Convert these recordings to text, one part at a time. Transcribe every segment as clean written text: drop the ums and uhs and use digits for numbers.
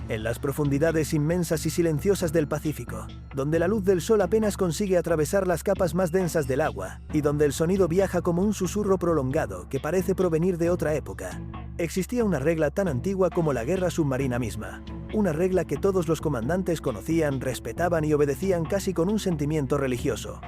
En las profundidades inmensas y silenciosas del Pacífico, donde la luz del sol apenas consigue atravesar las capas más densas del agua, y donde el sonido viaja como un susurro prolongado que parece provenir de otra época, existía una regla tan antigua como la guerra submarina misma. Una regla que todos los comandantes conocían, respetaban y obedecían casi con un sentimiento religioso.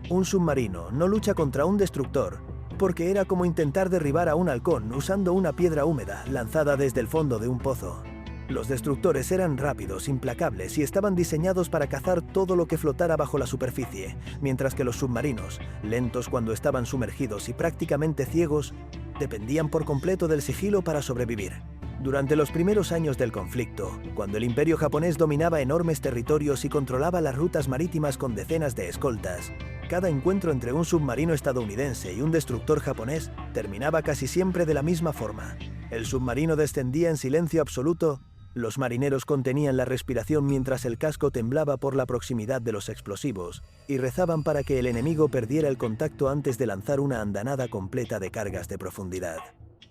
Un submarino no lucha contra un destructor, porque era como intentar derribar a un halcón usando una piedra húmeda lanzada desde el fondo de un pozo. Los destructores eran rápidos, implacables y estaban diseñados para cazar todo lo que flotara bajo la superficie, mientras que los submarinos, lentos cuando estaban sumergidos y prácticamente ciegos, dependían por completo del sigilo para sobrevivir. Durante los primeros años del conflicto, cuando el imperio japonés dominaba enormes territorios y controlaba las rutas marítimas con decenas de escoltas, cada encuentro entre un submarino estadounidense y un destructor japonés terminaba casi siempre de la misma forma. El submarino descendía en silencio absoluto. Los marineros contenían la respiración mientras el casco temblaba por la proximidad de los explosivos y rezaban para que el enemigo perdiera el contacto antes de lanzar una andanada completa de cargas de profundidad.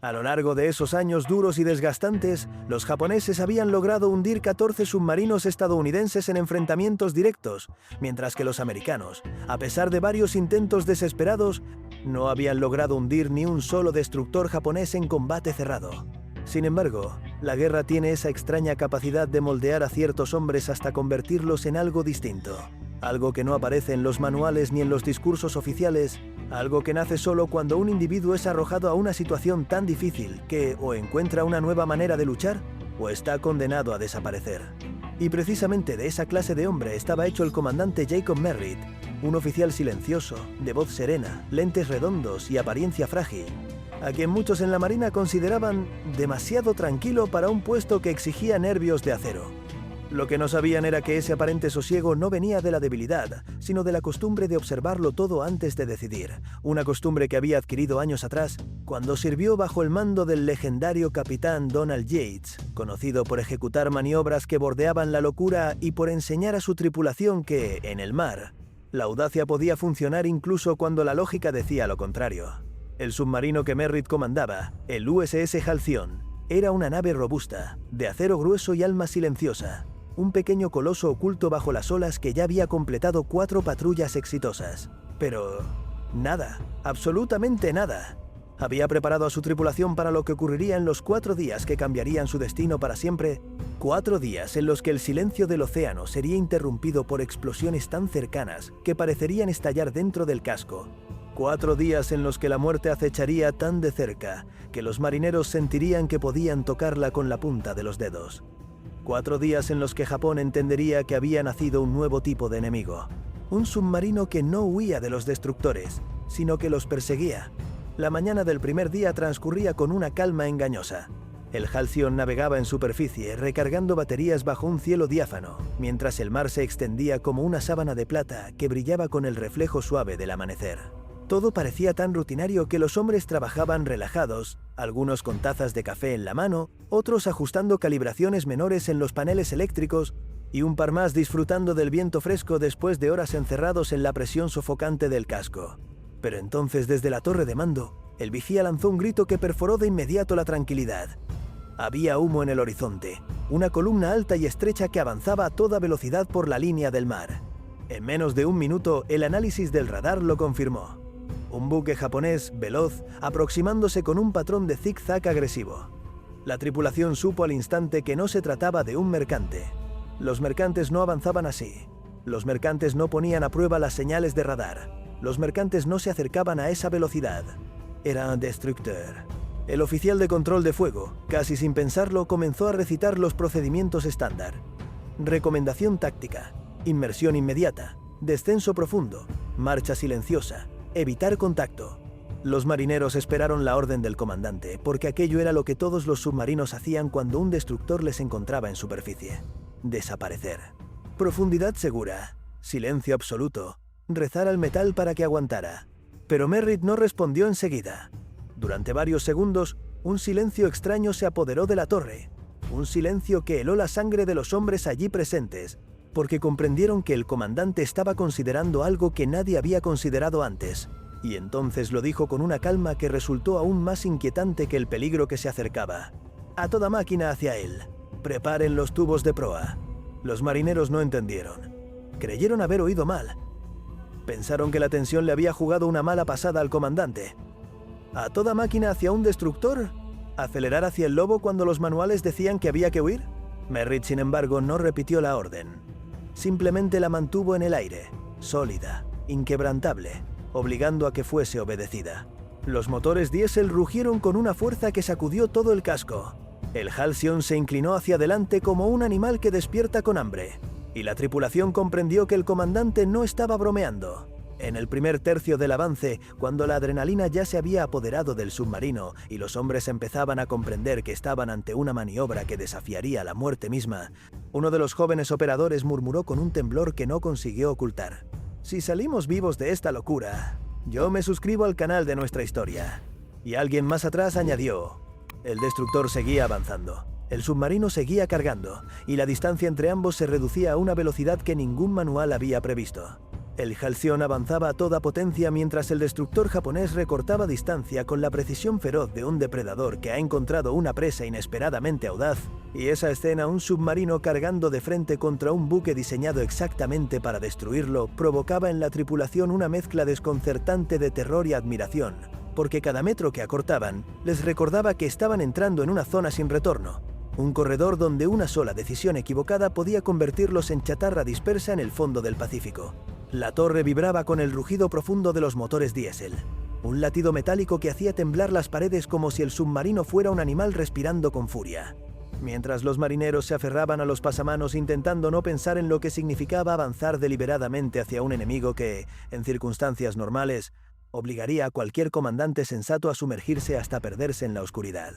A lo largo de esos años duros y desgastantes, los japoneses habían logrado hundir 14 submarinos estadounidenses en enfrentamientos directos, mientras que los americanos, a pesar de varios intentos desesperados, no habían logrado hundir ni un solo destructor japonés en combate cerrado. Sin embargo, la guerra tiene esa extraña capacidad de moldear a ciertos hombres hasta convertirlos en algo distinto. Algo que no aparece en los manuales ni en los discursos oficiales, algo que nace solo cuando un individuo es arrojado a una situación tan difícil que o encuentra una nueva manera de luchar o está condenado a desaparecer. Y precisamente de esa clase de hombre estaba hecho el comandante Jacob Merritt, un oficial silencioso, de voz serena, lentes redondos y apariencia frágil, a quien muchos en la Marina consideraban demasiado tranquilo para un puesto que exigía nervios de acero. Lo que no sabían era que ese aparente sosiego no venía de la debilidad, sino de la costumbre de observarlo todo antes de decidir, una costumbre que había adquirido años atrás, cuando sirvió bajo el mando del legendario capitán Donald Yates, conocido por ejecutar maniobras que bordeaban la locura y por enseñar a su tripulación que, en el mar, la audacia podía funcionar incluso cuando la lógica decía lo contrario. El submarino que Merritt comandaba, el USS Halcyon, era una nave robusta, de acero grueso y alma silenciosa, un pequeño coloso oculto bajo las olas que ya había completado 4 patrullas exitosas. Pero nada, absolutamente nada. Había preparado a su tripulación para lo que ocurriría en los 4 días que cambiarían su destino para siempre, 4 días en los que el silencio del océano sería interrumpido por explosiones tan cercanas que parecerían estallar dentro del casco. 4 días en los que la muerte acecharía tan de cerca que los marineros sentirían que podían tocarla con la punta de los dedos. 4 días en los que Japón entendería que había nacido un nuevo tipo de enemigo. Un submarino que no huía de los destructores, sino que los perseguía. La mañana del primer día transcurría con una calma engañosa. El Halcyon navegaba en superficie, recargando baterías bajo un cielo diáfano, mientras el mar se extendía como una sábana de plata que brillaba con el reflejo suave del amanecer. Todo parecía tan rutinario que los hombres trabajaban relajados, algunos con tazas de café en la mano, otros ajustando calibraciones menores en los paneles eléctricos y un par más disfrutando del viento fresco después de horas encerrados en la presión sofocante del casco. Pero entonces desde la torre de mando, el vigía lanzó un grito que perforó de inmediato la tranquilidad. Había humo en el horizonte, una columna alta y estrecha que avanzaba a toda velocidad por la línea del mar. En menos de un minuto, el análisis del radar lo confirmó. Un buque japonés, veloz, aproximándose con un patrón de zig-zag agresivo. La tripulación supo al instante que no se trataba de un mercante. Los mercantes no avanzaban así. Los mercantes no ponían a prueba las señales de radar. Los mercantes no se acercaban a esa velocidad. Era un destructor. El oficial de control de fuego, casi sin pensarlo, comenzó a recitar los procedimientos estándar. Recomendación táctica, inmersión inmediata, descenso profundo, marcha silenciosa, evitar contacto. Los marineros esperaron la orden del comandante, porque aquello era lo que todos los submarinos hacían cuando un destructor les encontraba en superficie. Desaparecer. Profundidad segura, silencio absoluto, rezar al metal para que aguantara. Pero Merritt no respondió enseguida. Durante varios segundos, un silencio extraño se apoderó de la torre. Un silencio que heló la sangre de los hombres allí presentes, porque comprendieron que el comandante estaba considerando algo que nadie había considerado antes, y entonces lo dijo con una calma que resultó aún más inquietante que el peligro que se acercaba. A toda máquina hacia él. Preparen los tubos de proa. Los marineros no entendieron. Creyeron haber oído mal. Pensaron que la tensión le había jugado una mala pasada al comandante. ¿A toda máquina hacia un destructor? ¿Acelerar hacia el lobo cuando los manuales decían que había que huir? Merritt, sin embargo, no repitió la orden. Simplemente la mantuvo en el aire, sólida, inquebrantable, obligando a que fuese obedecida. Los motores diésel rugieron con una fuerza que sacudió todo el casco. El Halcyon se inclinó hacia adelante como un animal que despierta con hambre, y la tripulación comprendió que el comandante no estaba bromeando. En el primer tercio del avance, cuando la adrenalina ya se había apoderado del submarino y los hombres empezaban a comprender que estaban ante una maniobra que desafiaría la muerte misma, uno de los jóvenes operadores murmuró con un temblor que no consiguió ocultar: «Si salimos vivos de esta locura, yo me suscribo al canal de nuestra historia». Y alguien más atrás añadió: «El destructor seguía avanzando, el submarino seguía cargando, y la distancia entre ambos se reducía a una velocidad que ningún manual había previsto». El Halcyon avanzaba a toda potencia mientras el destructor japonés recortaba distancia con la precisión feroz de un depredador que ha encontrado una presa inesperadamente audaz, y esa escena, un submarino cargando de frente contra un buque diseñado exactamente para destruirlo, provocaba en la tripulación una mezcla desconcertante de terror y admiración, porque cada metro que acortaban les recordaba que estaban entrando en una zona sin retorno, un corredor donde una sola decisión equivocada podía convertirlos en chatarra dispersa en el fondo del Pacífico. La torre vibraba con el rugido profundo de los motores diésel, un latido metálico que hacía temblar las paredes como si el submarino fuera un animal respirando con furia. Mientras los marineros se aferraban a los pasamanos intentando no pensar en lo que significaba avanzar deliberadamente hacia un enemigo que, en circunstancias normales, obligaría a cualquier comandante sensato a sumergirse hasta perderse en la oscuridad.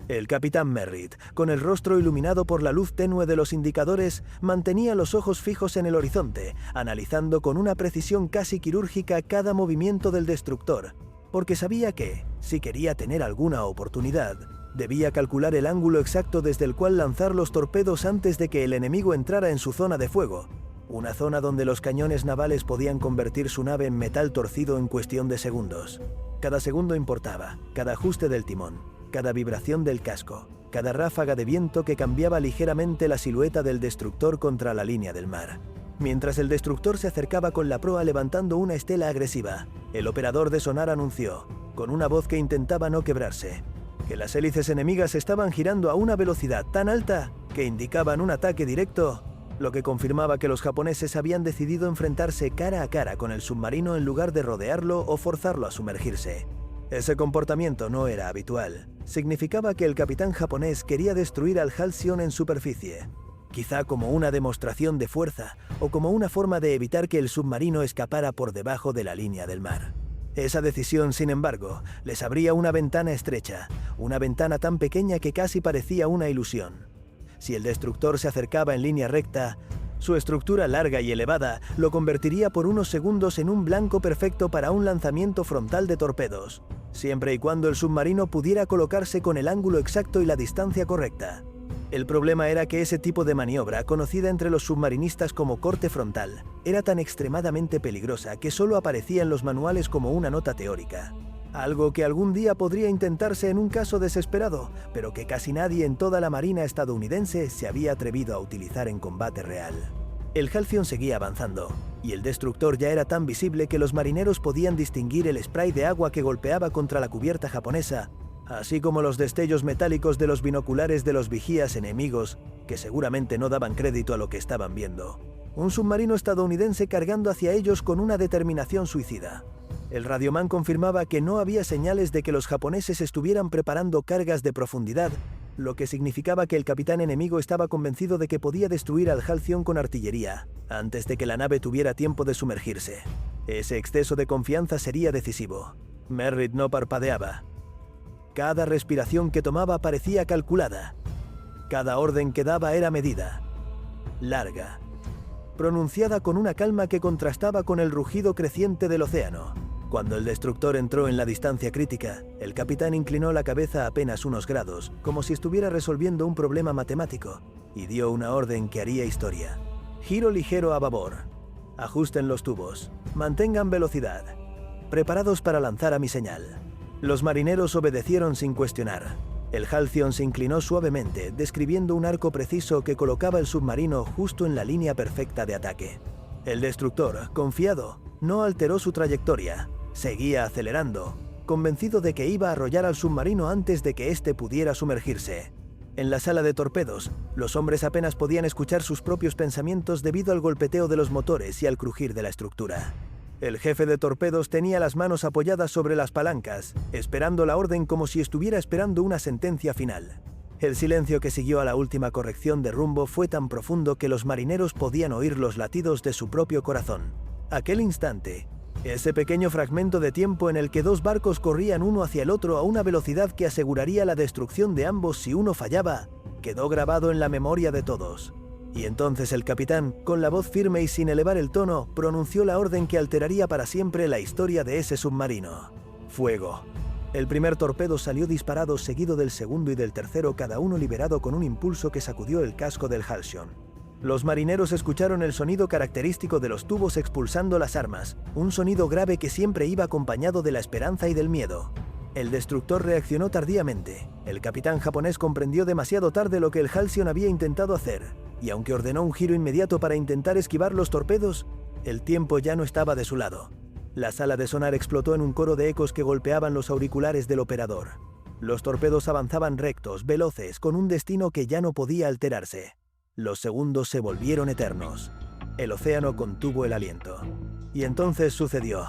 El capitán Merritt, con el rostro iluminado por la luz tenue de los indicadores, mantenía los ojos fijos en el horizonte, analizando con una precisión casi quirúrgica cada movimiento del destructor, porque sabía que, si quería tener alguna oportunidad, debía calcular el ángulo exacto desde el cual lanzar los torpedos antes de que el enemigo entrara en su zona de fuego, una zona donde los cañones navales podían convertir su nave en metal torcido en cuestión de segundos. Cada segundo importaba, cada ajuste del timón, cada vibración del casco, cada ráfaga de viento que cambiaba ligeramente la silueta del destructor contra la línea del mar. Mientras el destructor se acercaba con la proa levantando una estela agresiva, el operador de sonar anunció, con una voz que intentaba no quebrarse, que las hélices enemigas estaban girando a una velocidad tan alta que indicaban un ataque directo, lo que confirmaba que los japoneses habían decidido enfrentarse cara a cara con el submarino en lugar de rodearlo o forzarlo a sumergirse. Ese comportamiento no era habitual. Significaba que el capitán japonés quería destruir al Halcyon en superficie, quizá como una demostración de fuerza o como una forma de evitar que el submarino escapara por debajo de la línea del mar. Esa decisión, sin embargo, les abría una ventana estrecha, una ventana tan pequeña que casi parecía una ilusión. Si el destructor se acercaba en línea recta, su estructura larga y elevada lo convertiría por unos segundos en un blanco perfecto para un lanzamiento frontal de torpedos, siempre y cuando el submarino pudiera colocarse con el ángulo exacto y la distancia correcta. El problema era que ese tipo de maniobra, conocida entre los submarinistas como corte frontal, era tan extremadamente peligrosa que solo aparecía en los manuales como una nota teórica. Algo que algún día podría intentarse en un caso desesperado, pero que casi nadie en toda la marina estadounidense se había atrevido a utilizar en combate real. El Halcyon seguía avanzando, y el destructor ya era tan visible que los marineros podían distinguir el spray de agua que golpeaba contra la cubierta japonesa, así como los destellos metálicos de los binoculares de los vigías enemigos, que seguramente no daban crédito a lo que estaban viendo. Un submarino estadounidense cargando hacia ellos con una determinación suicida. El radiomán confirmaba que no había señales de que los japoneses estuvieran preparando cargas de profundidad, lo que significaba que el capitán enemigo estaba convencido de que podía destruir al Halcyon con artillería, antes de que la nave tuviera tiempo de sumergirse. Ese exceso de confianza sería decisivo. Merritt no parpadeaba. Cada respiración que tomaba parecía calculada. Cada orden que daba era medida, larga, pronunciada con una calma que contrastaba con el rugido creciente del océano. Cuando el destructor entró en la distancia crítica, el capitán inclinó la cabeza apenas unos grados, como si estuviera resolviendo un problema matemático, y dio una orden que haría historia. Giro ligero a babor. Ajusten los tubos. Mantengan velocidad. Preparados para lanzar a mi señal. Los marineros obedecieron sin cuestionar. El Halcyon se inclinó suavemente, describiendo un arco preciso que colocaba el submarino justo en la línea perfecta de ataque. El destructor, confiado, no alteró su trayectoria. Seguía acelerando, convencido de que iba a arrollar al submarino antes de que éste pudiera sumergirse. En la sala de torpedos, los hombres apenas podían escuchar sus propios pensamientos debido al golpeteo de los motores y al crujir de la estructura. El jefe de torpedos tenía las manos apoyadas sobre las palancas, esperando la orden como si estuviera esperando una sentencia final. El silencio que siguió a la última corrección de rumbo fue tan profundo que los marineros podían oír los latidos de su propio corazón. Aquel instante, ese pequeño fragmento de tiempo en el que dos barcos corrían uno hacia el otro a una velocidad que aseguraría la destrucción de ambos si uno fallaba, quedó grabado en la memoria de todos. Y entonces el capitán, con la voz firme y sin elevar el tono, pronunció la orden que alteraría para siempre la historia de ese submarino. ¡Fuego! El primer torpedo salió disparado seguido del segundo y del tercero, cada uno liberado con un impulso que sacudió el casco del Halcyon. Los marineros escucharon el sonido característico de los tubos expulsando las armas, un sonido grave que siempre iba acompañado de la esperanza y del miedo. El destructor reaccionó tardíamente. El capitán japonés comprendió demasiado tarde lo que el Halcyon había intentado hacer, y aunque ordenó un giro inmediato para intentar esquivar los torpedos, el tiempo ya no estaba de su lado. La sala de sonar explotó en un coro de ecos que golpeaban los auriculares del operador. Los torpedos avanzaban rectos, veloces, con un destino que ya no podía alterarse. Los segundos se volvieron eternos. El océano contuvo el aliento. Y entonces sucedió.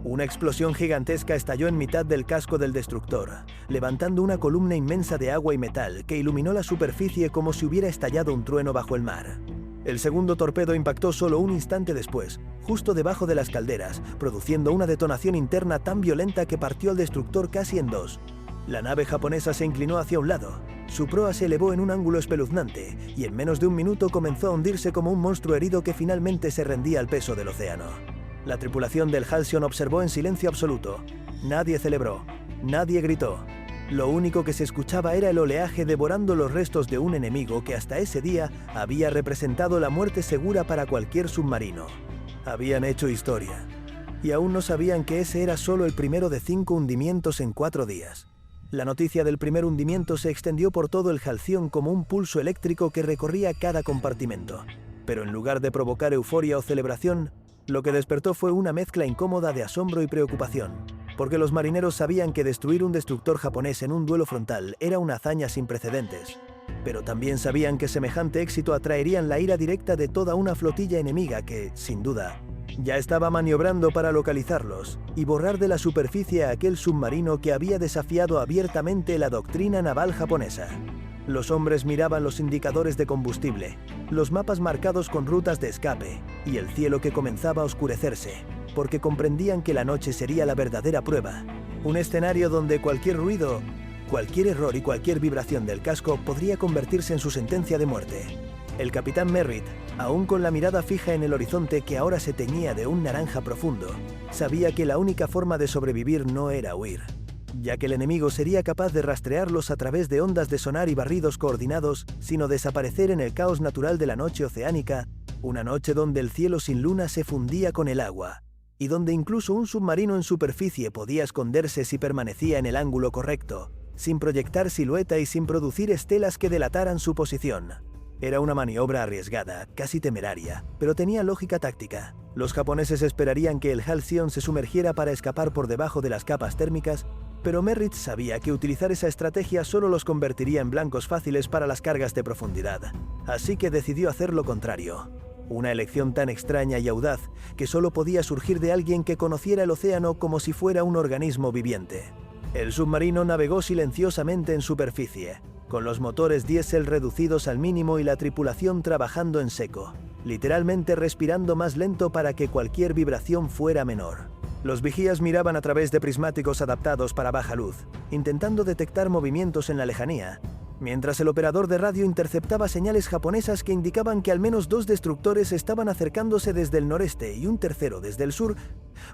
Una explosión gigantesca estalló en mitad del casco del destructor, levantando una columna inmensa de agua y metal que iluminó la superficie como si hubiera estallado un trueno bajo el mar. El segundo torpedo impactó solo un instante después, justo debajo de las calderas, produciendo una detonación interna tan violenta que partió al destructor casi en dos. La nave japonesa se inclinó hacia un lado, su proa se elevó en un ángulo espeluznante y en menos de un minuto comenzó a hundirse como un monstruo herido que finalmente se rendía al peso del océano. La tripulación del Halcyon observó en silencio absoluto. Nadie celebró, nadie gritó. Lo único que se escuchaba era el oleaje devorando los restos de un enemigo que hasta ese día había representado la muerte segura para cualquier submarino. Habían hecho historia. Y aún no sabían que ese era solo el primero de 5 hundimientos en 4 días. La noticia del primer hundimiento se extendió por todo el Halcyon como un pulso eléctrico que recorría cada compartimento. Pero en lugar de provocar euforia o celebración, lo que despertó fue una mezcla incómoda de asombro y preocupación, porque los marineros sabían que destruir un destructor japonés en un duelo frontal era una hazaña sin precedentes. Pero también sabían que semejante éxito atraerían la ira directa de toda una flotilla enemiga que, sin duda, ya estaba maniobrando para localizarlos y borrar de la superficie a aquel submarino que había desafiado abiertamente la doctrina naval japonesa. Los hombres miraban los indicadores de combustible, los mapas marcados con rutas de escape y el cielo que comenzaba a oscurecerse, porque comprendían que la noche sería la verdadera prueba, un escenario donde cualquier ruido, cualquier error y cualquier vibración del casco podría convertirse en su sentencia de muerte. El capitán Merritt, aún con la mirada fija en el horizonte que ahora se teñía de un naranja profundo, sabía que la única forma de sobrevivir no era huir, ya que el enemigo sería capaz de rastrearlos a través de ondas de sonar y barridos coordinados, sino desaparecer en el caos natural de la noche oceánica, una noche donde el cielo sin luna se fundía con el agua, y donde incluso un submarino en superficie podía esconderse si permanecía en el ángulo correcto, sin proyectar silueta y sin producir estelas que delataran su posición. Era una maniobra arriesgada, casi temeraria, pero tenía lógica táctica. Los japoneses esperarían que el Halcyon se sumergiera para escapar por debajo de las capas térmicas, pero Merritt sabía que utilizar esa estrategia solo los convertiría en blancos fáciles para las cargas de profundidad, así que decidió hacer lo contrario. Una elección tan extraña y audaz que solo podía surgir de alguien que conociera el océano como si fuera un organismo viviente. El submarino navegó silenciosamente en superficie, con los motores diésel reducidos al mínimo y la tripulación trabajando en seco, literalmente respirando más lento para que cualquier vibración fuera menor. Los vigías miraban a través de prismáticos adaptados para baja luz, intentando detectar movimientos en la lejanía, mientras el operador de radio interceptaba señales japonesas que indicaban que al menos 2 destructores estaban acercándose desde el noreste y un tercero desde el sur,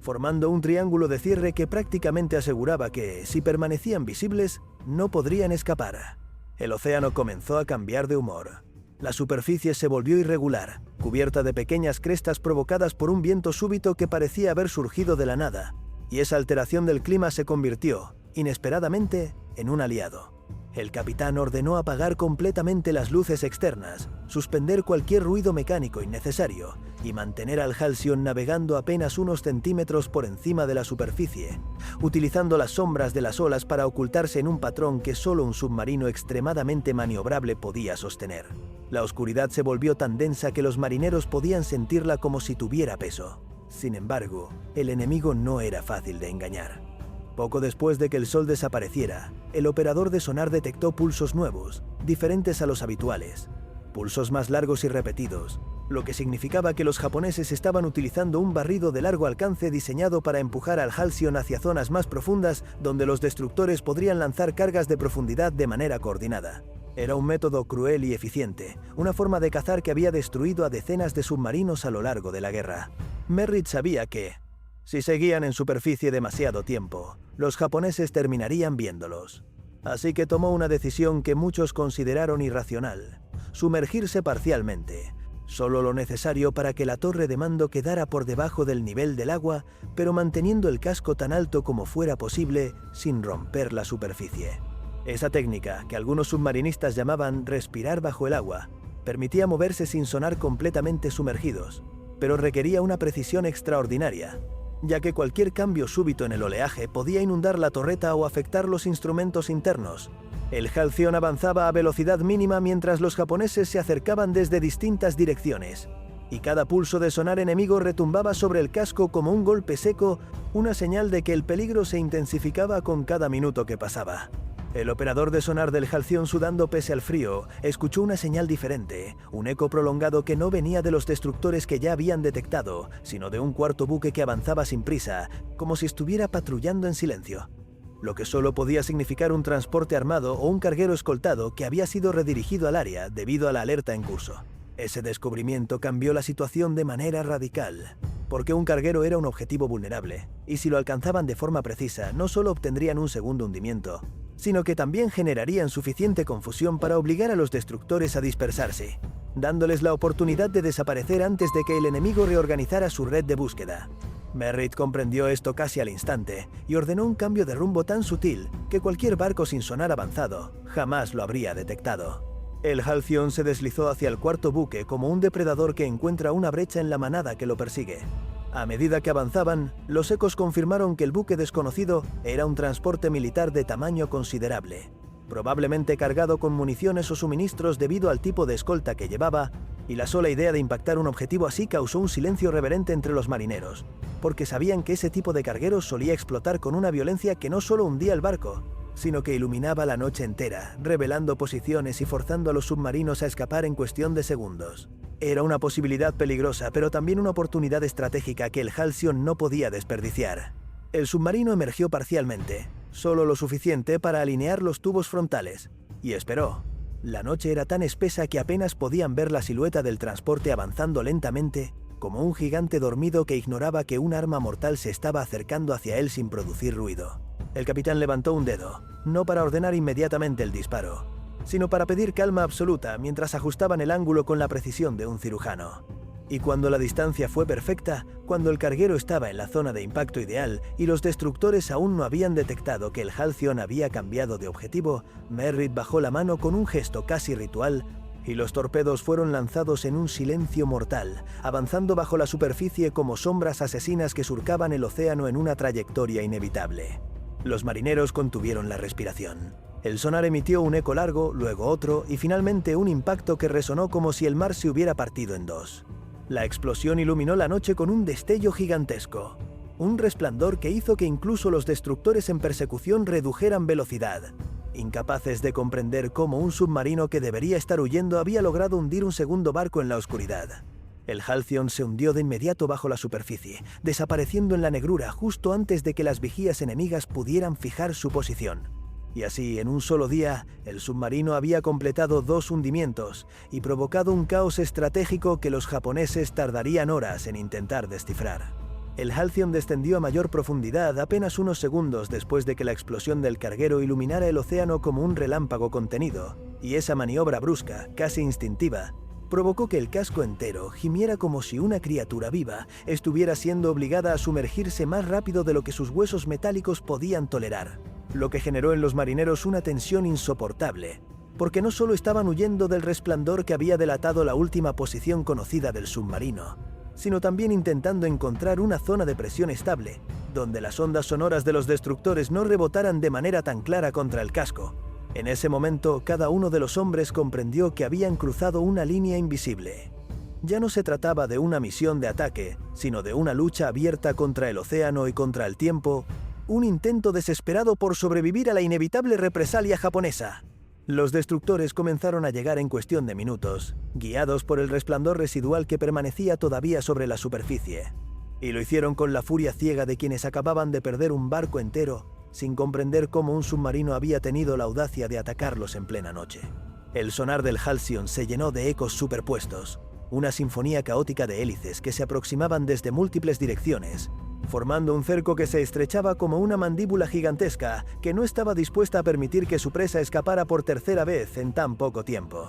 formando un triángulo de cierre que prácticamente aseguraba que, si permanecían visibles, no podrían escapar. El océano comenzó a cambiar de humor. La superficie se volvió irregular, cubierta de pequeñas crestas provocadas por un viento súbito que parecía haber surgido de la nada, y esa alteración del clima se convirtió, inesperadamente, en un aliado. El capitán ordenó apagar completamente las luces externas, suspender cualquier ruido mecánico innecesario y mantener al Halcyon navegando apenas unos centímetros por encima de la superficie, utilizando las sombras de las olas para ocultarse en un patrón que solo un submarino extremadamente maniobrable podía sostener. La oscuridad se volvió tan densa que los marineros podían sentirla como si tuviera peso. Sin embargo, el enemigo no era fácil de engañar. Poco después de que el sol desapareciera, el operador de sonar detectó pulsos nuevos, diferentes a los habituales. Pulsos más largos y repetidos, lo que significaba que los japoneses estaban utilizando un barrido de largo alcance diseñado para empujar al Halcyon hacia zonas más profundas donde los destructores podrían lanzar cargas de profundidad de manera coordinada. Era un método cruel y eficiente, una forma de cazar que había destruido a decenas de submarinos a lo largo de la guerra. Merritt sabía que, si seguían en superficie demasiado tiempo, los japoneses terminarían viéndolos. Así que tomó una decisión que muchos consideraron irracional: sumergirse parcialmente, solo lo necesario para que la torre de mando quedara por debajo del nivel del agua, pero manteniendo el casco tan alto como fuera posible sin romper la superficie. Esa técnica, que algunos submarinistas llamaban respirar bajo el agua, permitía moverse sin sonar completamente sumergidos, pero requería una precisión extraordinaria, ya que cualquier cambio súbito en el oleaje podía inundar la torreta o afectar los instrumentos internos. El Halcyon avanzaba a velocidad mínima mientras los japoneses se acercaban desde distintas direcciones, y cada pulso de sonar enemigo retumbaba sobre el casco como un golpe seco, una señal de que el peligro se intensificaba con cada minuto que pasaba. El operador de sonar del Halcyon, sudando pese al frío, escuchó una señal diferente, un eco prolongado que no venía de los destructores que ya habían detectado, sino de un cuarto buque que avanzaba sin prisa, como si estuviera patrullando en silencio. Lo que solo podía significar un transporte armado o un carguero escoltado que había sido redirigido al área debido a la alerta en curso. Ese descubrimiento cambió la situación de manera radical, porque un carguero era un objetivo vulnerable, y si lo alcanzaban de forma precisa, no solo obtendrían un segundo hundimiento, sino que también generarían suficiente confusión para obligar a los destructores a dispersarse, dándoles la oportunidad de desaparecer antes de que el enemigo reorganizara su red de búsqueda. Merritt comprendió esto casi al instante y ordenó un cambio de rumbo tan sutil que cualquier barco sin sonar avanzado jamás lo habría detectado. El Halcyon se deslizó hacia el cuarto buque como un depredador que encuentra una brecha en la manada que lo persigue. A medida que avanzaban, los ecos confirmaron que el buque desconocido era un transporte militar de tamaño considerable, probablemente cargado con municiones o suministros debido al tipo de escolta que llevaba, y la sola idea de impactar un objetivo así causó un silencio reverente entre los marineros, porque sabían que ese tipo de cargueros solía explotar con una violencia que no solo hundía el barco, sino que iluminaba la noche entera, revelando posiciones y forzando a los submarinos a escapar en cuestión de segundos. Era una posibilidad peligrosa, pero también una oportunidad estratégica que el Halcyon no podía desperdiciar. El submarino emergió parcialmente, solo lo suficiente para alinear los tubos frontales, y esperó. La noche era tan espesa que apenas podían ver la silueta del transporte avanzando lentamente, como un gigante dormido que ignoraba que un arma mortal se estaba acercando hacia él sin producir ruido. El capitán levantó un dedo, no para ordenar inmediatamente el disparo, sino para pedir calma absoluta mientras ajustaban el ángulo con la precisión de un cirujano. Y cuando la distancia fue perfecta, cuando el carguero estaba en la zona de impacto ideal y los destructores aún no habían detectado que el Halcyon había cambiado de objetivo, Merritt bajó la mano con un gesto casi ritual y los torpedos fueron lanzados en un silencio mortal, avanzando bajo la superficie como sombras asesinas que surcaban el océano en una trayectoria inevitable. Los marineros contuvieron la respiración. El sonar emitió un eco largo, luego otro y finalmente un impacto que resonó como si el mar se hubiera partido en dos. La explosión iluminó la noche con un destello gigantesco, un resplandor que hizo que incluso los destructores en persecución redujeran velocidad, incapaces de comprender cómo un submarino que debería estar huyendo había logrado hundir un segundo barco en la oscuridad. El Halcyon se hundió de inmediato bajo la superficie, desapareciendo en la negrura justo antes de que las vigías enemigas pudieran fijar su posición. Y así, en un solo día, el submarino había completado 2 hundimientos y provocado un caos estratégico que los japoneses tardarían horas en intentar descifrar. El Halcyon descendió a mayor profundidad apenas unos segundos después de que la explosión del carguero iluminara el océano como un relámpago contenido, y esa maniobra brusca, casi instintiva, provocó que el casco entero gimiera como si una criatura viva estuviera siendo obligada a sumergirse más rápido de lo que sus huesos metálicos podían tolerar. lo que generó en los marineros una tensión insoportable, porque no solo estaban huyendo del resplandor que había delatado la última posición conocida del submarino, sino también intentando encontrar una zona de presión estable, donde las ondas sonoras de los destructores no rebotaran de manera tan clara contra el casco. En ese momento, cada uno de los hombres comprendió que habían cruzado una línea invisible. Ya no se trataba de una misión de ataque, sino de una lucha abierta contra el océano y contra el tiempo, un intento desesperado por sobrevivir a la inevitable represalia japonesa. Los destructores comenzaron a llegar en cuestión de minutos, guiados por el resplandor residual que permanecía todavía sobre la superficie. Y lo hicieron con la furia ciega de quienes acababan de perder un barco entero, sin comprender cómo un submarino había tenido la audacia de atacarlos en plena noche. El sonar del Halcyon se llenó de ecos superpuestos, una sinfonía caótica de hélices que se aproximaban desde múltiples direcciones, formando un cerco que se estrechaba como una mandíbula gigantesca que no estaba dispuesta a permitir que su presa escapara por tercera vez en tan poco tiempo.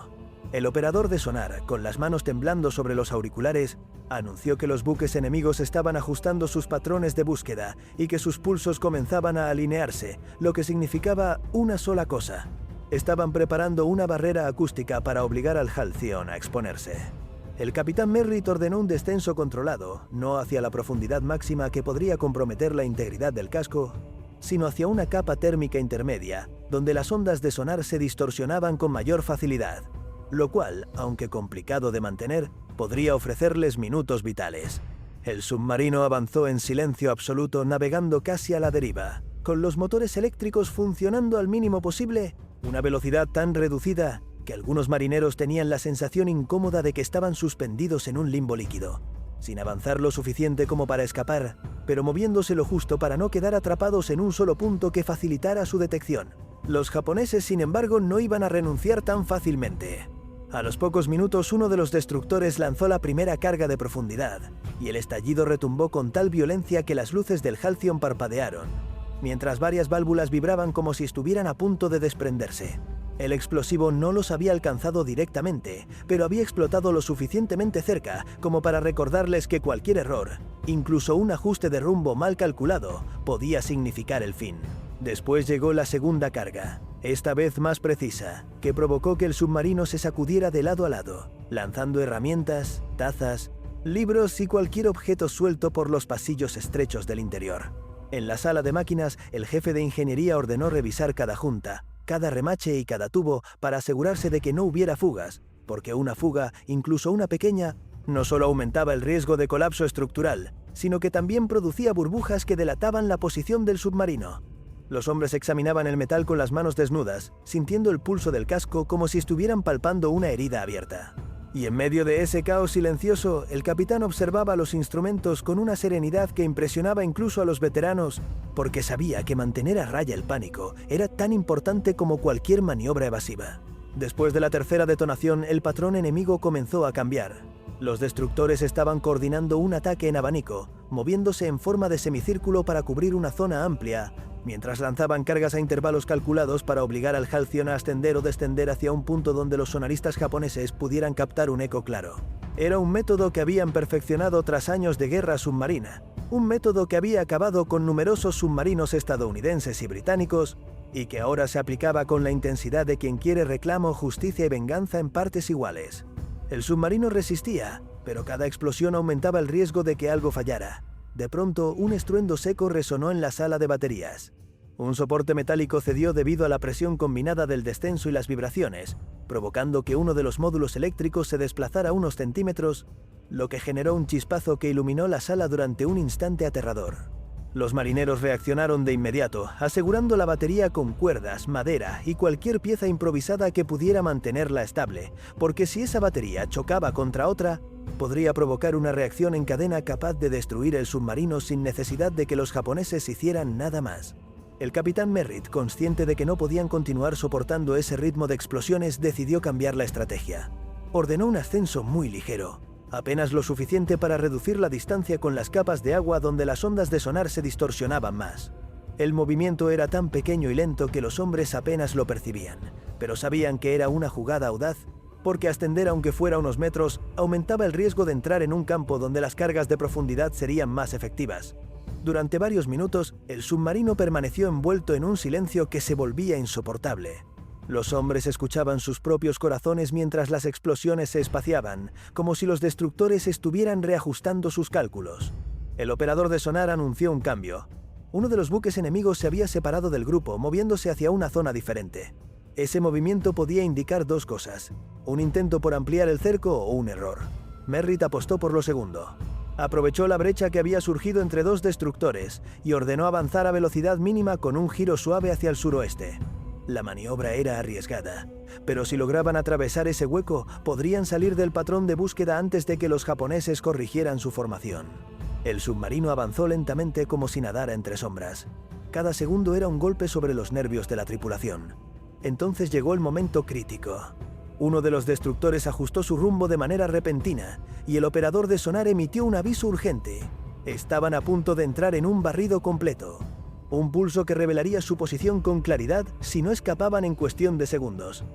El operador de sonar, con las manos temblando sobre los auriculares, anunció que los buques enemigos estaban ajustando sus patrones de búsqueda y que sus pulsos comenzaban a alinearse, lo que significaba una sola cosa: estaban preparando una barrera acústica para obligar al Halcyon a exponerse. El capitán Merritt ordenó un descenso controlado, no hacia la profundidad máxima que podría comprometer la integridad del casco, sino hacia una capa térmica intermedia, donde las ondas de sonar se distorsionaban con mayor facilidad, lo cual, aunque complicado de mantener, podría ofrecerles minutos vitales. El submarino avanzó en silencio absoluto, navegando casi a la deriva, con los motores eléctricos funcionando al mínimo posible, una velocidad tan reducida que algunos marineros tenían la sensación incómoda de que estaban suspendidos en un limbo líquido, sin avanzar lo suficiente como para escapar, pero moviéndose lo justo para no quedar atrapados en un solo punto que facilitara su detección. Los japoneses, sin embargo, no iban a renunciar tan fácilmente. A los pocos minutos, uno de los destructores lanzó la primera carga de profundidad, y el estallido retumbó con tal violencia que las luces del Halcyon parpadearon, mientras varias válvulas vibraban como si estuvieran a punto de desprenderse. El explosivo no los había alcanzado directamente, pero había explotado lo suficientemente cerca como para recordarles que cualquier error, incluso un ajuste de rumbo mal calculado, podía significar el fin. Después llegó la segunda carga, esta vez más precisa, que provocó que el submarino se sacudiera de lado a lado, lanzando herramientas, tazas, libros y cualquier objeto suelto por los pasillos estrechos del interior. En la sala de máquinas, el jefe de ingeniería ordenó revisar cada junta, cada remache y cada tubo para asegurarse de que no hubiera fugas, porque una fuga, incluso una pequeña, no solo aumentaba el riesgo de colapso estructural, sino que también producía burbujas que delataban la posición del submarino. Los hombres examinaban el metal con las manos desnudas, sintiendo el pulso del casco como si estuvieran palpando una herida abierta. Y en medio de ese caos silencioso, el capitán observaba los instrumentos con una serenidad que impresionaba incluso a los veteranos, porque sabía que mantener a raya el pánico era tan importante como cualquier maniobra evasiva. Después de la tercera detonación, el patrón enemigo comenzó a cambiar. Los destructores estaban coordinando un ataque en abanico, moviéndose en forma de semicírculo para cubrir una zona amplia, mientras lanzaban cargas a intervalos calculados para obligar al Halcyon a ascender o descender hacia un punto donde los sonaristas japoneses pudieran captar un eco claro. Era un método que habían perfeccionado tras años de guerra submarina, un método que había acabado con numerosos submarinos estadounidenses y británicos, y que ahora se aplicaba con la intensidad de quien quiere reclamo, justicia y venganza en partes iguales. El submarino resistía, pero cada explosión aumentaba el riesgo de que algo fallara. De pronto, un estruendo seco resonó en la sala de baterías. Un soporte metálico cedió debido a la presión combinada del descenso y las vibraciones, provocando que uno de los módulos eléctricos se desplazara unos centímetros, lo que generó un chispazo que iluminó la sala durante un instante aterrador. Los marineros reaccionaron de inmediato, asegurando la batería con cuerdas, madera y cualquier pieza improvisada que pudiera mantenerla estable, porque si esa batería chocaba contra otra, podría provocar una reacción en cadena capaz de destruir el submarino sin necesidad de que los japoneses hicieran nada más. El capitán Merritt, consciente de que no podían continuar soportando ese ritmo de explosiones, decidió cambiar la estrategia. Ordenó un ascenso muy ligero, apenas lo suficiente para reducir la distancia con las capas de agua donde las ondas de sonar se distorsionaban más. El movimiento era tan pequeño y lento que los hombres apenas lo percibían, pero sabían que era una jugada audaz, porque ascender aunque fuera unos metros aumentaba el riesgo de entrar en un campo donde las cargas de profundidad serían más efectivas. Durante varios minutos, el submarino permaneció envuelto en un silencio que se volvía insoportable. Los hombres escuchaban sus propios corazones mientras las explosiones se espaciaban, como si los destructores estuvieran reajustando sus cálculos. El operador de sonar anunció un cambio. Uno de los buques enemigos se había separado del grupo, moviéndose hacia una zona diferente. Ese movimiento podía indicar dos cosas: un intento por ampliar el cerco o un error. Merritt apostó por lo segundo. Aprovechó la brecha que había surgido entre dos destructores y ordenó avanzar a velocidad mínima con un giro suave hacia el suroeste. La maniobra era arriesgada, pero si lograban atravesar ese hueco, podrían salir del patrón de búsqueda antes de que los japoneses corrigieran su formación. El submarino avanzó lentamente como si nadara entre sombras. Cada segundo era un golpe sobre los nervios de la tripulación. Entonces llegó el momento crítico. Uno de los destructores ajustó su rumbo de manera repentina y el operador de sonar emitió un aviso urgente. Estaban a punto de entrar en un barrido completo. Un pulso que revelaría su posición con claridad si no escapaban en cuestión de segundos.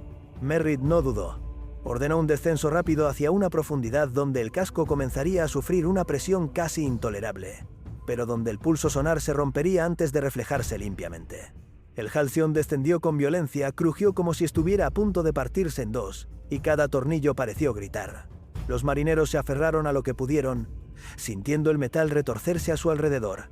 Merritt no dudó. Ordenó un descenso rápido hacia una profundidad donde el casco comenzaría a sufrir una presión casi intolerable, pero donde el pulso sonar se rompería antes de reflejarse limpiamente. El Halcyon descendió con violencia, crujió como si estuviera a punto de partirse en dos, y cada tornillo pareció gritar. Los marineros se aferraron a lo que pudieron, sintiendo el metal retorcerse a su alrededor.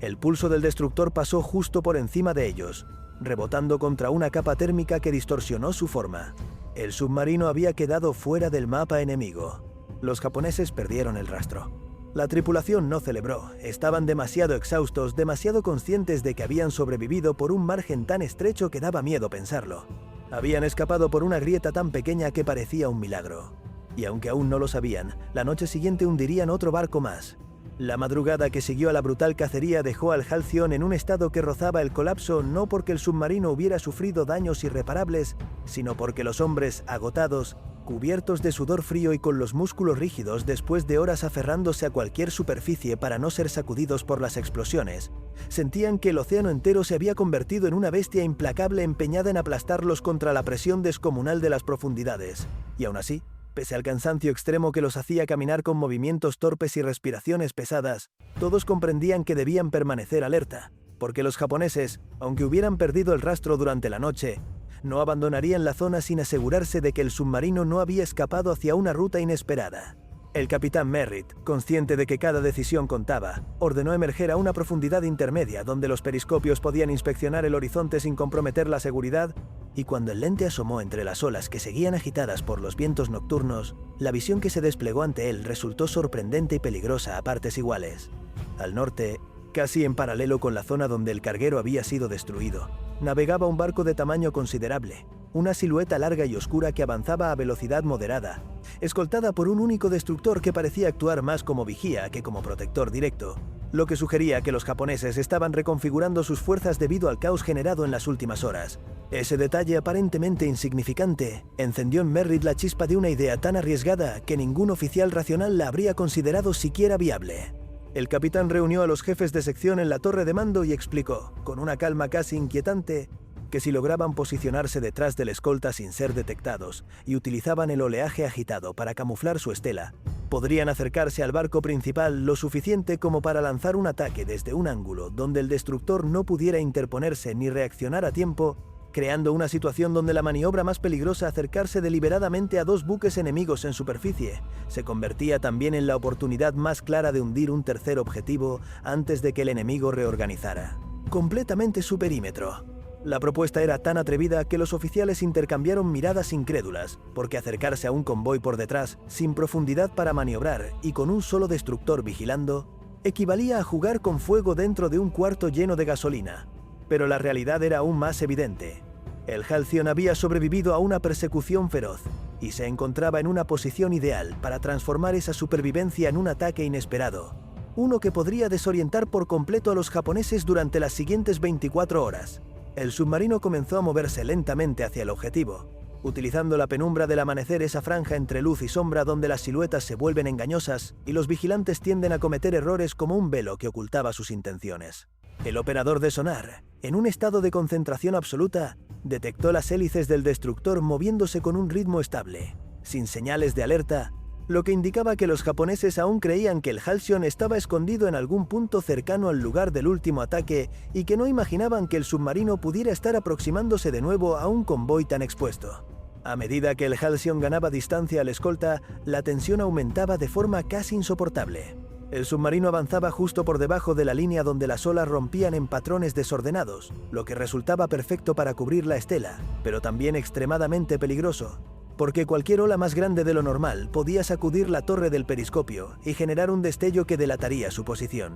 El pulso del destructor pasó justo por encima de ellos, rebotando contra una capa térmica que distorsionó su forma. El submarino había quedado fuera del mapa enemigo. Los japoneses perdieron el rastro. La tripulación no celebró, estaban demasiado exhaustos, demasiado conscientes de que habían sobrevivido por un margen tan estrecho que daba miedo pensarlo. Habían escapado por una grieta tan pequeña que parecía un milagro. Y aunque aún no lo sabían, la noche siguiente hundirían otro barco más. La madrugada que siguió a la brutal cacería dejó al Halcyon en un estado que rozaba el colapso, no porque el submarino hubiera sufrido daños irreparables, sino porque los hombres, agotados, cubiertos de sudor frío y con los músculos rígidos después de horas aferrándose a cualquier superficie para no ser sacudidos por las explosiones, sentían que el océano entero se había convertido en una bestia implacable empeñada en aplastarlos contra la presión descomunal de las profundidades. Y aún así, pese al cansancio extremo que los hacía caminar con movimientos torpes y respiraciones pesadas, todos comprendían que debían permanecer alerta, porque los japoneses, aunque hubieran perdido el rastro durante la noche, no abandonarían la zona sin asegurarse de que el submarino no había escapado hacia una ruta inesperada. El capitán Merritt, consciente de que cada decisión contaba, ordenó emerger a una profundidad intermedia donde los periscopios podían inspeccionar el horizonte sin comprometer la seguridad, y cuando el lente asomó entre las olas que seguían agitadas por los vientos nocturnos, la visión que se desplegó ante él resultó sorprendente y peligrosa a partes iguales. Al norte, casi en paralelo con la zona donde el carguero había sido destruido, navegaba un barco de tamaño considerable, una silueta larga y oscura que avanzaba a velocidad moderada, escoltada por un único destructor que parecía actuar más como vigía que como protector directo, lo que sugería que los japoneses estaban reconfigurando sus fuerzas debido al caos generado en las últimas horas. Ese detalle aparentemente insignificante encendió en Merritt la chispa de una idea tan arriesgada que ningún oficial racional la habría considerado siquiera viable. El capitán reunió a los jefes de sección en la torre de mando y explicó, con una calma casi inquietante, que si lograban posicionarse detrás del escolta sin ser detectados y utilizaban el oleaje agitado para camuflar su estela, podrían acercarse al barco principal lo suficiente como para lanzar un ataque desde un ángulo donde el destructor no pudiera interponerse ni reaccionar a tiempo, creando una situación donde la maniobra más peligrosa, acercarse deliberadamente a dos buques enemigos en superficie, se convertía también en la oportunidad más clara de hundir un tercer objetivo antes de que el enemigo reorganizara completamente su perímetro. La propuesta era tan atrevida que los oficiales intercambiaron miradas incrédulas, porque acercarse a un convoy por detrás, sin profundidad para maniobrar y con un solo destructor vigilando, equivalía a jugar con fuego dentro de un cuarto lleno de gasolina. Pero la realidad era aún más evidente. El Halcyon había sobrevivido a una persecución feroz y se encontraba en una posición ideal para transformar esa supervivencia en un ataque inesperado, uno que podría desorientar por completo a los japoneses durante las siguientes 24 horas. El submarino comenzó a moverse lentamente hacia el objetivo, utilizando la penumbra del amanecer, esa franja entre luz y sombra donde las siluetas se vuelven engañosas y los vigilantes tienden a cometer errores como un velo que ocultaba sus intenciones. El operador de sonar, en un estado de concentración absoluta, detectó las hélices del destructor moviéndose con un ritmo estable, sin señales de alerta, lo que indicaba que los japoneses aún creían que el Halcyon estaba escondido en algún punto cercano al lugar del último ataque y que no imaginaban que el submarino pudiera estar aproximándose de nuevo a un convoy tan expuesto. A medida que el Halcyon ganaba distancia al escolta, la tensión aumentaba de forma casi insoportable. El submarino avanzaba justo por debajo de la línea donde las olas rompían en patrones desordenados, lo que resultaba perfecto para cubrir la estela, pero también extremadamente peligroso, porque cualquier ola más grande de lo normal podía sacudir la torre del periscopio y generar un destello que delataría su posición.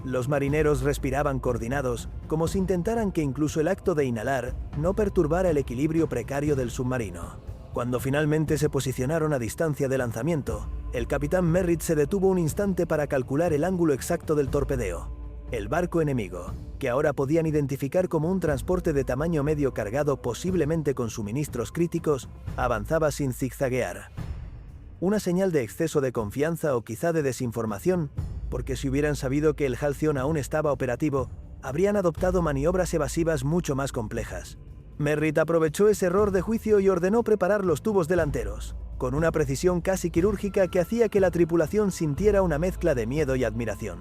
Los marineros respiraban coordinados, como si intentaran que incluso el acto de inhalar no perturbara el equilibrio precario del submarino. Cuando finalmente se posicionaron a distancia de lanzamiento, el capitán Merritt se detuvo un instante para calcular el ángulo exacto del torpedeo. El barco enemigo, que ahora podían identificar como un transporte de tamaño medio cargado posiblemente con suministros críticos, avanzaba sin zigzaguear. Una señal de exceso de confianza o quizá de desinformación, porque si hubieran sabido que el Halcyon aún estaba operativo, habrían adoptado maniobras evasivas mucho más complejas. Merritt aprovechó ese error de juicio y ordenó preparar los tubos delanteros, con una precisión casi quirúrgica que hacía que la tripulación sintiera una mezcla de miedo y admiración.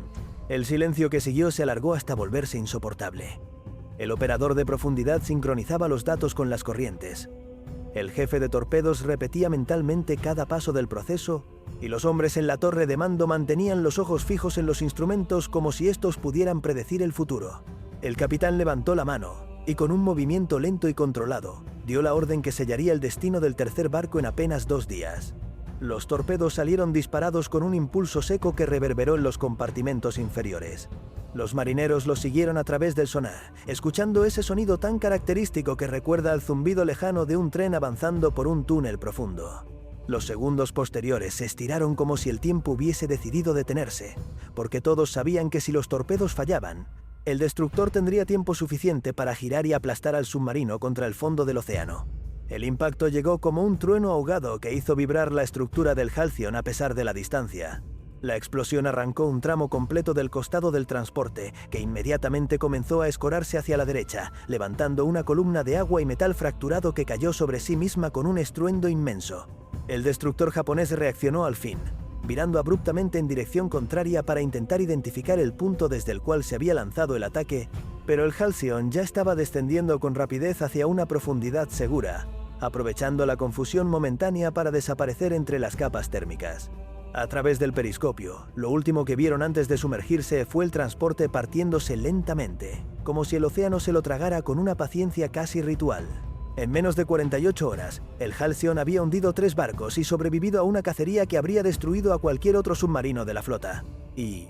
El silencio que siguió se alargó hasta volverse insoportable. El operador de profundidad sincronizaba los datos con las corrientes. El jefe de torpedos repetía mentalmente cada paso del proceso, y los hombres en la torre de mando mantenían los ojos fijos en los instrumentos como si estos pudieran predecir el futuro. El capitán levantó la mano, y con un movimiento lento y controlado, dio la orden que sellaría el destino del tercer barco en apenas 2 días. Los torpedos salieron disparados con un impulso seco que reverberó en los compartimentos inferiores. Los marineros los siguieron a través del sonar, escuchando ese sonido tan característico que recuerda al zumbido lejano de un tren avanzando por un túnel profundo. Los segundos posteriores se estiraron como si el tiempo hubiese decidido detenerse, porque todos sabían que si los torpedos fallaban, el destructor tendría tiempo suficiente para girar y aplastar al submarino contra el fondo del océano. El impacto llegó como un trueno ahogado que hizo vibrar la estructura del Halcyon a pesar de la distancia. La explosión arrancó un tramo completo del costado del transporte, que inmediatamente comenzó a escorarse hacia la derecha, levantando una columna de agua y metal fracturado que cayó sobre sí misma con un estruendo inmenso. El destructor japonés reaccionó al fin, virando abruptamente en dirección contraria para intentar identificar el punto desde el cual se había lanzado el ataque, pero el Halcyon ya estaba descendiendo con rapidez hacia una profundidad segura, aprovechando la confusión momentánea para desaparecer entre las capas térmicas. A través del periscopio, lo último que vieron antes de sumergirse fue el transporte partiéndose lentamente, como si el océano se lo tragara con una paciencia casi ritual. En menos de 48 horas, el Halcyon había hundido 3 barcos y sobrevivido a una cacería que habría destruido a cualquier otro submarino de la flota. Y,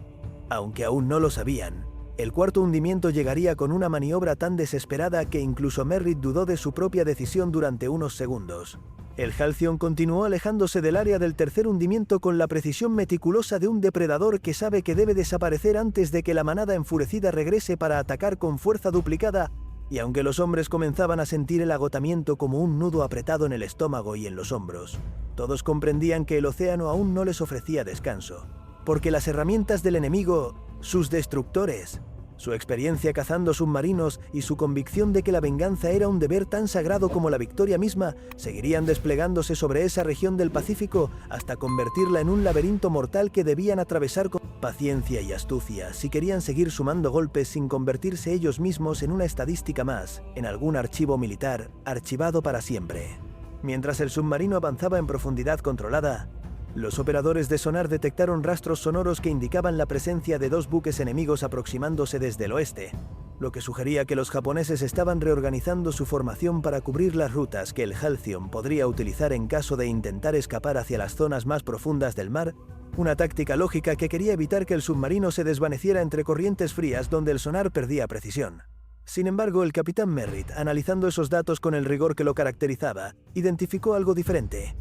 aunque aún no lo sabían, el cuarto hundimiento llegaría con una maniobra tan desesperada que incluso Merritt dudó de su propia decisión durante unos segundos. El Halcyon continuó alejándose del área del tercer hundimiento con la precisión meticulosa de un depredador que sabe que debe desaparecer antes de que la manada enfurecida regrese para atacar con fuerza duplicada, y aunque los hombres comenzaban a sentir el agotamiento como un nudo apretado en el estómago y en los hombros, todos comprendían que el océano aún no les ofrecía descanso, porque las herramientas del enemigo, sus destructores, su experiencia cazando submarinos y su convicción de que la venganza era un deber tan sagrado como la victoria misma, seguirían desplegándose sobre esa región del Pacífico hasta convertirla en un laberinto mortal que debían atravesar con paciencia y astucia si querían seguir sumando golpes sin convertirse ellos mismos en una estadística más, en algún archivo militar, archivado para siempre. Mientras el submarino avanzaba en profundidad controlada, los operadores de sonar detectaron rastros sonoros que indicaban la presencia de 2 buques enemigos aproximándose desde el oeste, lo que sugería que los japoneses estaban reorganizando su formación para cubrir las rutas que el Halcyon podría utilizar en caso de intentar escapar hacia las zonas más profundas del mar, una táctica lógica que quería evitar que el submarino se desvaneciera entre corrientes frías donde el sonar perdía precisión. Sin embargo, el capitán Merritt, analizando esos datos con el rigor que lo caracterizaba, identificó algo diferente.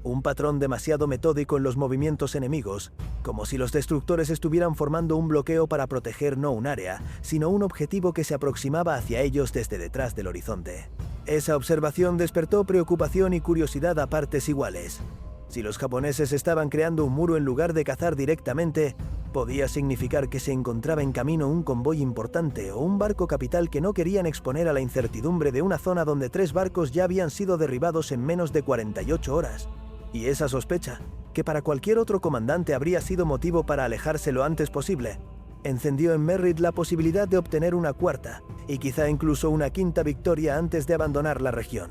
Un patrón demasiado metódico en los movimientos enemigos, como si los destructores estuvieran formando un bloqueo para proteger no un área, sino un objetivo que se aproximaba hacia ellos desde detrás del horizonte. Esa observación despertó preocupación y curiosidad a partes iguales. Si los japoneses estaban creando un muro en lugar de cazar directamente, podía significar que se encontraba en camino un convoy importante o un barco capital que no querían exponer a la incertidumbre de una zona donde 3 barcos ya habían sido derribados en menos de 48 horas. Y esa sospecha, que para cualquier otro comandante habría sido motivo para alejarse lo antes posible, encendió en Merritt la posibilidad de obtener una cuarta, y quizá incluso una quinta victoria antes de abandonar la región.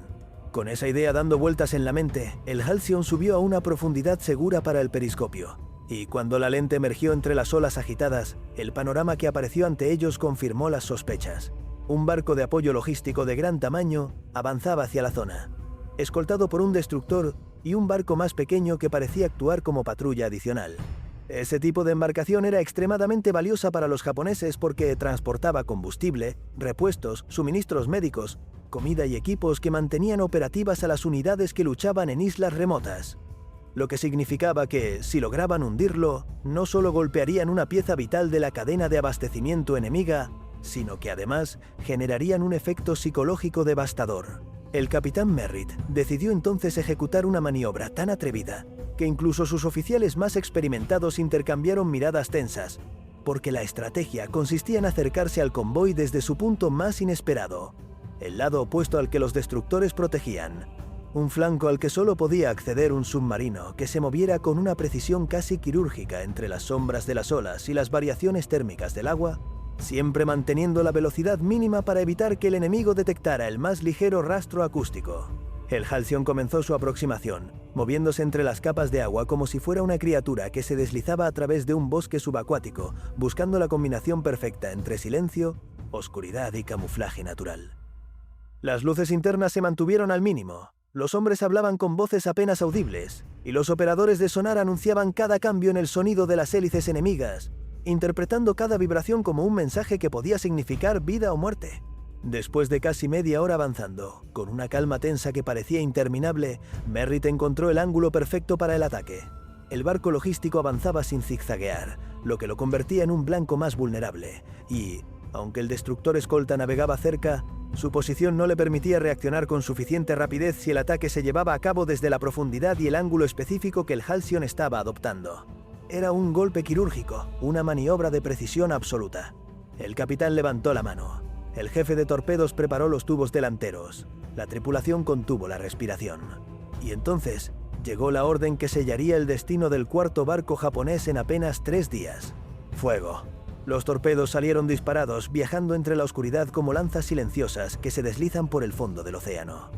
Con esa idea dando vueltas en la mente, el Halcyon subió a una profundidad segura para el periscopio, y cuando la lente emergió entre las olas agitadas, el panorama que apareció ante ellos confirmó las sospechas. Un barco de apoyo logístico de gran tamaño avanzaba hacia la zona, escoltado por un destructor y un barco más pequeño que parecía actuar como patrulla adicional. Ese tipo de embarcación era extremadamente valiosa para los japoneses porque transportaba combustible, repuestos, suministros médicos, comida y equipos que mantenían operativas a las unidades que luchaban en islas remotas. Lo que significaba que, si lograban hundirlo, no solo golpearían una pieza vital de la cadena de abastecimiento enemiga, sino que además generarían un efecto psicológico devastador. El capitán Merritt decidió entonces ejecutar una maniobra tan atrevida que incluso sus oficiales más experimentados intercambiaron miradas tensas, porque la estrategia consistía en acercarse al convoy desde su punto más inesperado, el lado opuesto al que los destructores protegían, un flanco al que solo podía acceder un submarino que se moviera con una precisión casi quirúrgica entre las sombras de las olas y las variaciones térmicas del agua, siempre manteniendo la velocidad mínima para evitar que el enemigo detectara el más ligero rastro acústico. El Halcyon comenzó su aproximación, moviéndose entre las capas de agua como si fuera una criatura que se deslizaba a través de un bosque subacuático, buscando la combinación perfecta entre silencio, oscuridad y camuflaje natural. Las luces internas se mantuvieron al mínimo, los hombres hablaban con voces apenas audibles, y los operadores de sonar anunciaban cada cambio en el sonido de las hélices enemigas, interpretando cada vibración como un mensaje que podía significar vida o muerte. Después de casi media hora avanzando, con una calma tensa que parecía interminable, Merritt encontró el ángulo perfecto para el ataque. El barco logístico avanzaba sin zigzaguear, lo que lo convertía en un blanco más vulnerable, y, aunque el destructor escolta navegaba cerca, su posición no le permitía reaccionar con suficiente rapidez si el ataque se llevaba a cabo desde la profundidad y el ángulo específico que el Halcyon estaba adoptando. Era un golpe quirúrgico, una maniobra de precisión absoluta. El capitán levantó la mano. El jefe de torpedos preparó los tubos delanteros. La tripulación contuvo la respiración. Y entonces llegó la orden que sellaría el destino del cuarto barco japonés en apenas 3 días. Fuego. Los torpedos salieron disparados, viajando entre la oscuridad como lanzas silenciosas que se deslizan por el fondo del océano.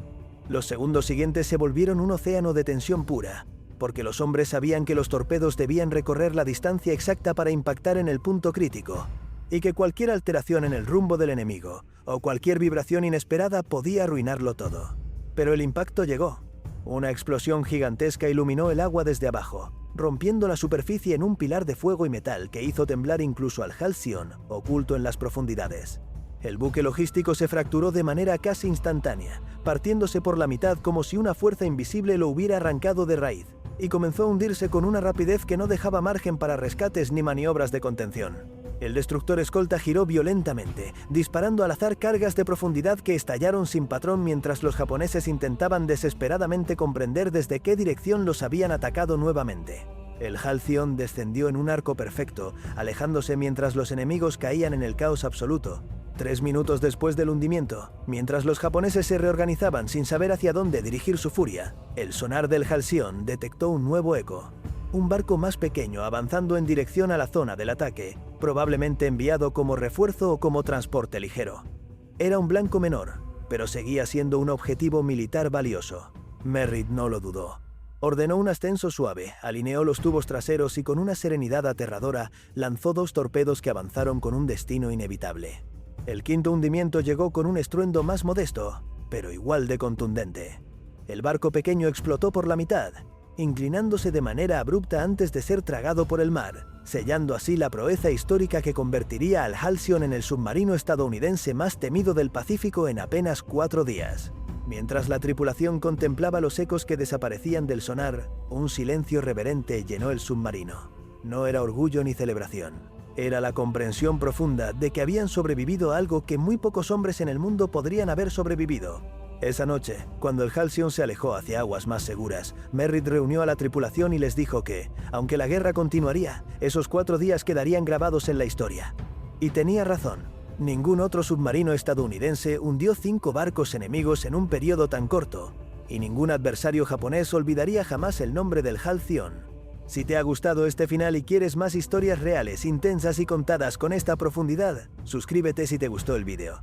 Los segundos siguientes se volvieron un océano de tensión pura, porque los hombres sabían que los torpedos debían recorrer la distancia exacta para impactar en el punto crítico, y que cualquier alteración en el rumbo del enemigo, o cualquier vibración inesperada podía arruinarlo todo. Pero el impacto llegó. Una explosión gigantesca iluminó el agua desde abajo, rompiendo la superficie en un pilar de fuego y metal que hizo temblar incluso al Halcyon, oculto en las profundidades. El buque logístico se fracturó de manera casi instantánea, partiéndose por la mitad como si una fuerza invisible lo hubiera arrancado de raíz, y comenzó a hundirse con una rapidez que no dejaba margen para rescates ni maniobras de contención. El destructor escolta giró violentamente, disparando al azar cargas de profundidad que estallaron sin patrón mientras los japoneses intentaban desesperadamente comprender desde qué dirección los habían atacado nuevamente. El Halcyon descendió en un arco perfecto, alejándose mientras los enemigos caían en el caos absoluto. 3 minutos después del hundimiento, mientras los japoneses se reorganizaban sin saber hacia dónde dirigir su furia, el sonar del Halcyon detectó un nuevo eco. Un barco más pequeño avanzando en dirección a la zona del ataque, probablemente enviado como refuerzo o como transporte ligero. Era un blanco menor, pero seguía siendo un objetivo militar valioso. Merritt no lo dudó. Ordenó un ascenso suave, alineó los tubos traseros y con una serenidad aterradora lanzó 2 torpedos que avanzaron con un destino inevitable. El quinto hundimiento llegó con un estruendo más modesto, pero igual de contundente. El barco pequeño explotó por la mitad, inclinándose de manera abrupta antes de ser tragado por el mar, sellando así la proeza histórica que convertiría al Halcyon en el submarino estadounidense más temido del Pacífico en apenas 4 días. Mientras la tripulación contemplaba los ecos que desaparecían del sonar, un silencio reverente llenó el submarino. No era orgullo ni celebración. Era la comprensión profunda de que habían sobrevivido a algo que muy pocos hombres en el mundo podrían haber sobrevivido. Esa noche, cuando el Halcyon se alejó hacia aguas más seguras, Merritt reunió a la tripulación y les dijo que, aunque la guerra continuaría, esos 4 días quedarían grabados en la historia. Y tenía razón. Ningún otro submarino estadounidense hundió 5 barcos enemigos en un periodo tan corto, y ningún adversario japonés olvidaría jamás el nombre del Halcyon. Si te ha gustado este final y quieres más historias reales, intensas y contadas con esta profundidad, suscríbete si te gustó el vídeo.